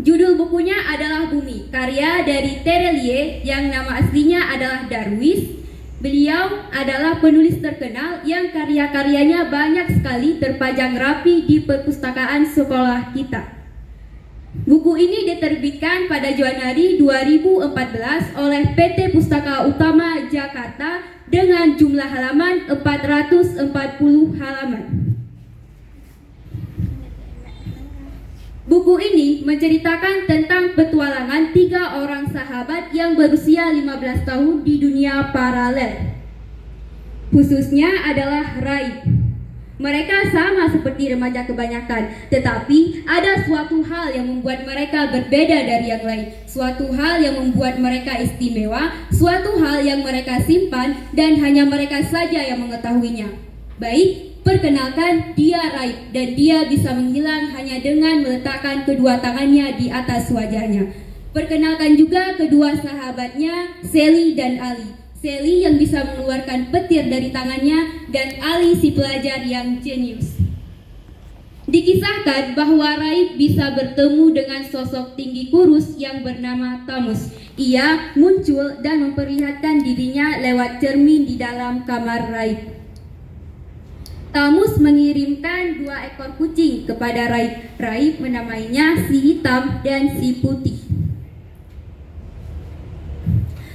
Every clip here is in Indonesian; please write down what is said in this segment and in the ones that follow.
Judul bukunya adalah Bumi, karya dari Terelie yang nama aslinya adalah Darwis. Beliau adalah penulis terkenal yang karya-karyanya banyak sekali terpajang rapi di perpustakaan sekolah kita. Buku ini diterbitkan pada Januari 2014 oleh PT Pustaka Utama Jakarta dengan jumlah halaman 440 halaman. Buku ini menceritakan tentang petualangan 3 orang sahabat yang berusia 15 tahun di dunia paralel. Khususnya adalah Raib. Mereka sama seperti remaja kebanyakan, tetapi ada suatu hal yang membuat mereka berbeda dari yang lain. Suatu hal yang membuat mereka istimewa, suatu hal yang mereka simpan dan hanya mereka saja yang mengetahuinya. Baik, perkenalkan, dia Raib dan dia bisa menghilang hanya dengan meletakkan kedua tangannya di atas wajahnya. Perkenalkan juga kedua sahabatnya, Sally dan Ali. Sally yang bisa mengeluarkan petir dari tangannya dan Ali si pelajar yang jenius. Dikisahkan bahwa Raib bisa bertemu dengan sosok tinggi kurus yang bernama Tamus. Ia muncul dan memperlihatkan dirinya lewat cermin di dalam kamar Raib. Tamus mengirimkan 2 ekor kucing kepada Raib. Raib menamainya si hitam dan si putih.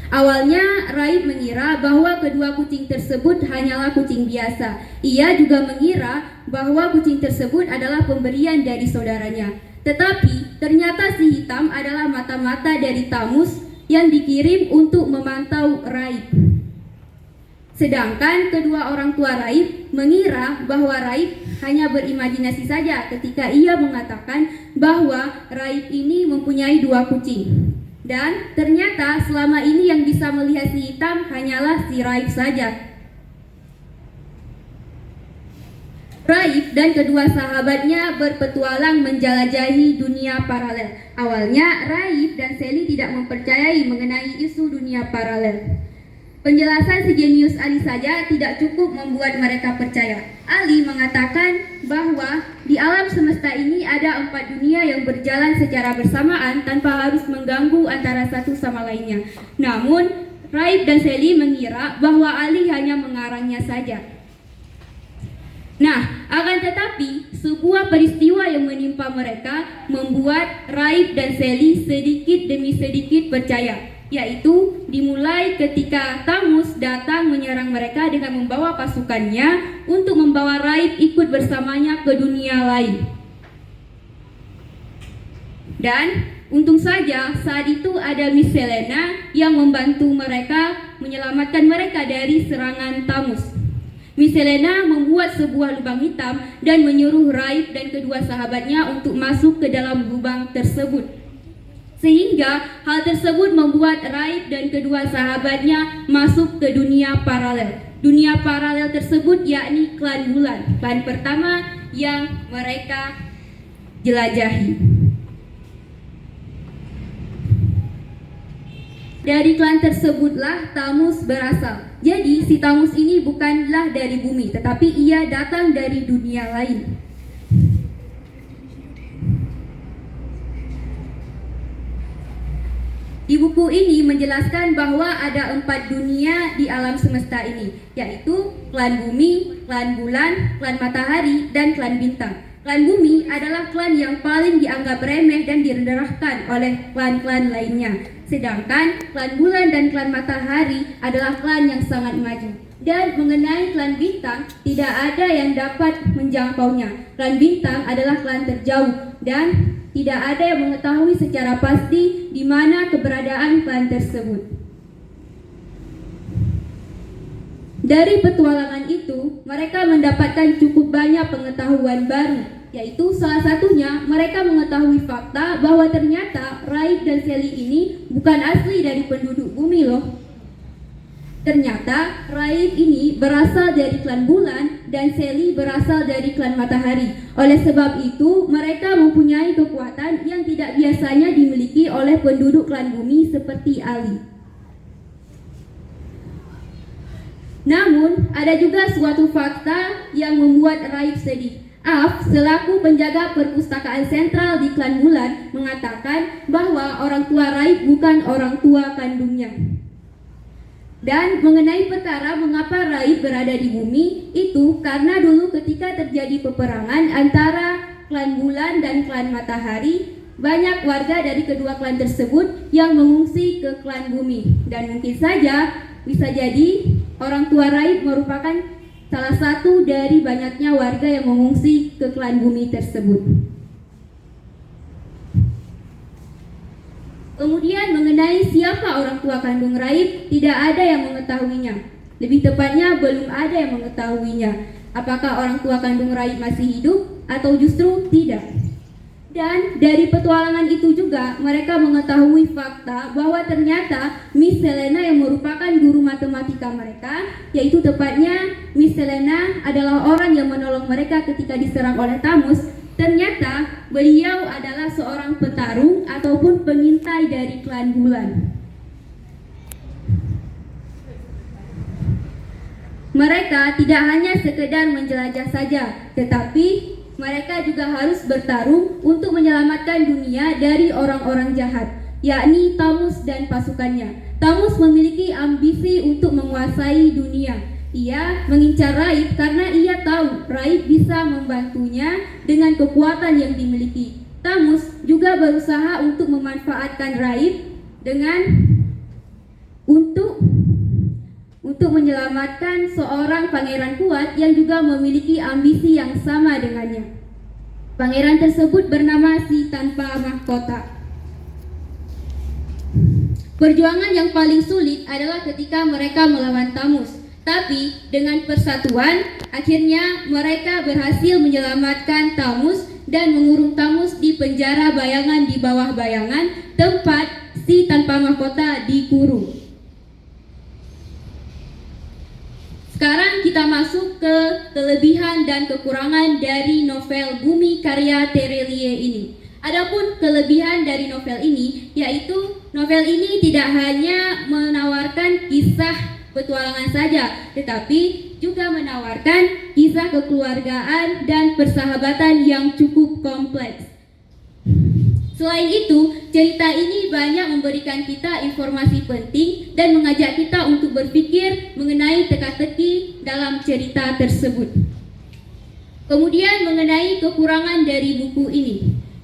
Awalnya Raib mengira bahwa kedua kucing tersebut hanyalah kucing biasa. Ia juga mengira bahwa kucing tersebut adalah pemberian dari saudaranya. Tetapi ternyata si hitam adalah mata-mata dari Tamus yang dikirim untuk memantau Raib. Sedangkan kedua orang tua Raib mengira bahwa Raib hanya berimajinasi saja ketika ia mengatakan bahwa Raib ini mempunyai 2 kucing. Dan ternyata selama ini yang bisa melihat si hitam hanyalah si Raib saja. Raib dan kedua sahabatnya berpetualang menjelajahi dunia paralel. Awalnya Raib dan Sally tidak mempercayai mengenai isu dunia paralel. Penjelasan si jenius Ali saja tidak cukup membuat mereka percaya. Ali mengatakan bahwa di alam semesta ini ada 4 dunia yang berjalan secara bersamaan tanpa harus mengganggu antara satu sama lainnya. Namun, Raib dan Sally mengira bahwa Ali hanya mengarangnya saja. Nah, akan tetapi sebuah peristiwa yang menimpa mereka membuat Raib dan Sally sedikit demi sedikit percaya, yaitu dimulai ketika Tamus datang menyerang mereka dengan membawa pasukannya untuk membawa Raib ikut bersamanya ke dunia lain. Dan untung saja saat itu ada Miss Selena yang membantu mereka menyelamatkan mereka dari serangan Tamus. Miss Selena membuat sebuah lubang hitam dan menyuruh Raib dan kedua sahabatnya untuk masuk ke dalam lubang tersebut. Sehingga hal tersebut membuat Raib dan kedua sahabatnya masuk ke dunia paralel. Dunia paralel tersebut yakni klan bulan, klan pertama yang mereka jelajahi. Dari klan tersebutlah Tamus berasal. Jadi si Tamus ini bukanlah dari bumi, tetapi ia datang dari dunia lain. Di buku ini menjelaskan bahwa ada 4 dunia di alam semesta ini, yaitu klan bumi, klan bulan, klan matahari, dan klan bintang. Klan bumi adalah klan yang paling dianggap remeh dan direndahkan oleh klan-klan lainnya. Sedangkan klan bulan dan klan matahari adalah klan yang sangat maju. Dan mengenai klan bintang, tidak ada yang dapat menjangkaunya. Klan bintang adalah klan terjauh dan tidak ada yang mengetahui secara pasti di mana keberadaan klan tersebut. Dari petualangan itu, mereka mendapatkan cukup banyak pengetahuan baru, yaitu salah satunya mereka mengetahui fakta bahwa ternyata Raib dan Sally ini bukan asli dari penduduk bumi loh. Ternyata Raib ini berasal dari klan bulan dan Sally berasal dari klan matahari. Oleh sebab itu, mereka mempunyai kekuatan yang tidak biasanya dimiliki oleh penduduk klan bumi seperti Ali. Namun, ada juga suatu fakta yang membuat Raib sedih. Af, selaku penjaga perpustakaan sentral di Klan Bulan, mengatakan bahwa orang tua Raib bukan orang tua kandungnya. Dan mengenai perkara mengapa Raib berada di bumi, itu karena dulu ketika terjadi peperangan antara Klan Bulan dan Klan Matahari, banyak warga dari kedua klan tersebut yang mengungsi ke Klan Bumi. Dan mungkin saja bisa jadi orang tua Raib merupakan salah satu dari banyaknya warga yang mengungsi ke Klan Bumi tersebut. Kemudian mengenai siapa orang tua kandung Raib, tidak ada yang mengetahuinya. Lebih tepatnya belum ada yang mengetahuinya. Apakah orang tua kandung Raib masih hidup atau justru tidak? Dan dari petualangan itu juga mereka mengetahui fakta bahwa ternyata Miss Selena yang merupakan guru matematika mereka, yaitu tepatnya Miss Selena adalah orang yang menolong mereka ketika diserang oleh Thamus. Ternyata beliau adalah seorang petarung ataupun pengintai dari Klan Bulan. Mereka tidak hanya sekedar menjelajah saja, tetapi mereka juga harus bertarung untuk menyelamatkan dunia dari orang-orang jahat, yakni Thamus dan pasukannya. Thamus memiliki ambisi untuk menguasai dunia. Ia mengincar Raib karena ia tahu Raib bisa membantunya dengan kekuatan yang dimiliki. Thamus juga berusaha untuk memanfaatkan Raib untuk menyelamatkan seorang pangeran kuat yang juga memiliki ambisi yang sama dengannya. Pangeran tersebut bernama Si Tanpa Mahkota. Perjuangan yang paling sulit adalah ketika mereka melawan Thamus. Tapi dengan persatuan, akhirnya mereka berhasil menyelamatkan Thamus dan mengurung Thamus di penjara bayangan di bawah bayangan, tempat Si Tanpa Mahkota dikurung. Sekarang kita masuk ke kelebihan dan kekurangan dari novel Bumi karya Terelie ini. Adapun kelebihan dari novel ini, yaitu novel ini tidak hanya menawarkan kisah petualangan saja, tetapi juga menawarkan kisah kekeluargaan dan persahabatan yang cukup kompleks. Selain itu, cerita ini banyak memberikan kita informasi penting dan mengajak kita untuk berpikir mengenai teka-teki dalam cerita tersebut. Kemudian mengenai kekurangan dari buku ini.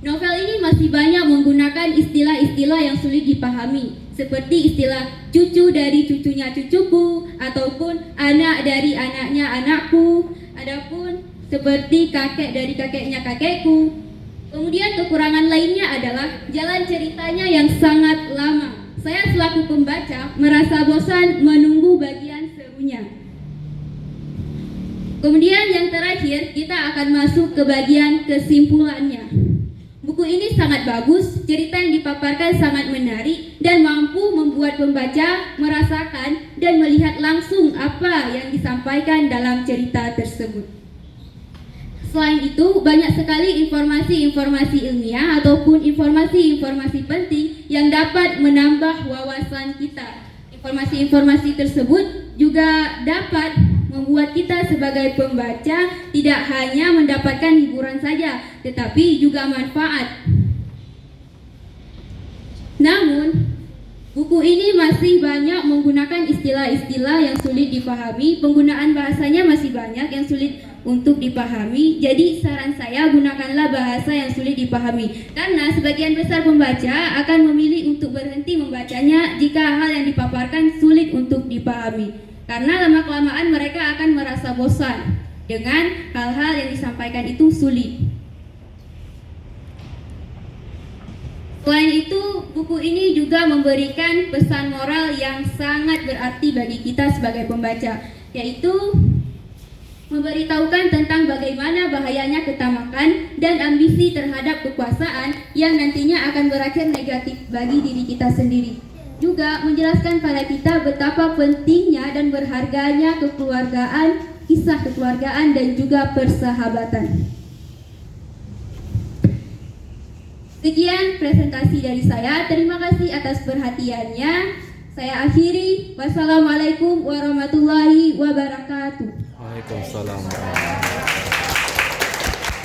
Novel ini masih banyak menggunakan istilah-istilah yang sulit dipahami, seperti istilah cucu dari cucunya cucuku, ataupun anak dari anaknya anakku, adapun seperti kakek dari kakeknya kakekku. Kemudian kekurangan lainnya adalah jalan ceritanya yang sangat lama. Saya selaku pembaca merasa bosan menunggu bagian serunya. Kemudian yang terakhir, kita akan masuk ke bagian kesimpulannya. Buku ini sangat bagus, cerita yang dipaparkan sangat menarik dan mampu membuat pembaca merasakan dan melihat langsung apa yang disampaikan dalam cerita tersebut. Selain itu, banyak sekali informasi-informasi ilmiah ataupun informasi-informasi penting yang dapat menambah wawasan kita. Informasi-informasi tersebut juga dapat membuat kita sebagai pembaca tidak hanya mendapatkan hiburan saja, tetapi juga manfaat. Namun, buku ini masih banyak menggunakan istilah-istilah yang sulit dipahami, penggunaan bahasanya masih banyak yang sulit untuk dipahami. Jadi saran saya, gunakanlah bahasa yang sulit dipahami, karena sebagian besar pembaca akan memilih untuk berhenti membacanya jika hal yang dipaparkan sulit untuk dipahami, karena lama-kelamaan mereka akan merasa bosan dengan hal-hal yang disampaikan itu sulit. Selain itu, buku ini juga memberikan pesan moral yang sangat berarti bagi kita sebagai pembaca, yaitu memberitahukan tentang bagaimana bahayanya ketamakan dan ambisi terhadap kekuasaan yang nantinya akan berakhir negatif bagi diri kita sendiri. Juga menjelaskan pada kita betapa pentingnya dan berharganya kekeluargaan, kisah kekeluargaan dan juga persahabatan. Sekian presentasi dari saya. Terima kasih atas perhatiannya. Saya akhiri. Wassalamualaikum warahmatullahi wabarakatuh. Waalaikumsalam warahmatullahi wabarakatuh.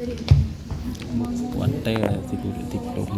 Kuat teh tidur TikTok.